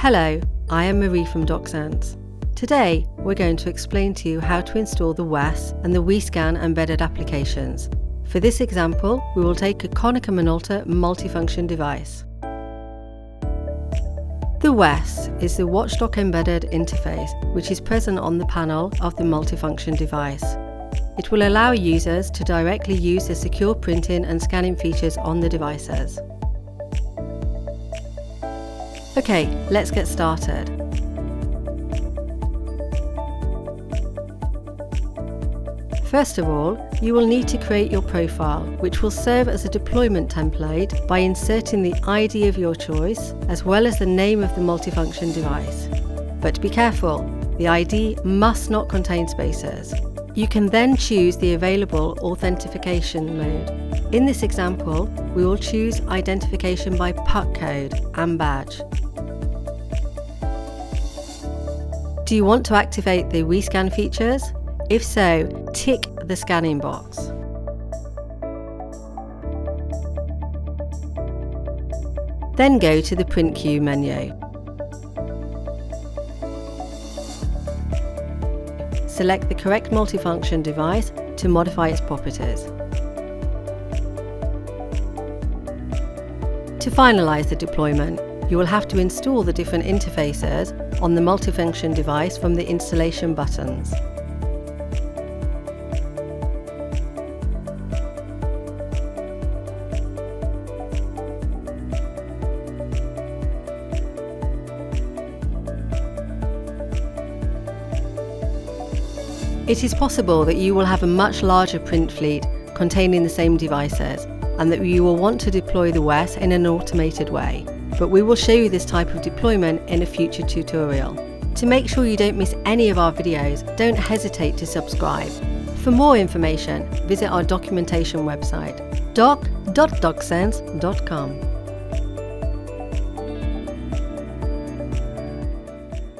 Hello, I am Marie from DocSense. Today, we're going to explain to you how to install the WES and the WESCAN embedded applications. For this example, we will take a Konica Minolta multifunction device. The WES is the watchdog embedded interface which is present on the panel of the multifunction device. It will allow users to directly use the secure printing and scanning features on the devices. Okay, let's get started. First of all, you will need to create your profile, which will serve as a deployment template by inserting the ID of your choice, as well as the name of the multifunction device. But be careful, the ID must not contain spaces. You can then choose the available authentication mode. In this example, we will choose identification by PUC code and badge. Do you want to activate the WESCAN features? If so, tick the scanning box. Then go to the Print Queue menu. Select the correct multifunction device to modify its properties. To finalize the deployment, you will have to install the different interfaces on the multifunction device from the installation buttons. It is possible that you will have a much larger print fleet containing the same devices, and that you will want to deploy the WES in an automated way. But we will show you this type of deployment in a future tutorial. To make sure you don't miss any of our videos, don't hesitate to subscribe. For more information, visit our documentation website, doc.docsense.com.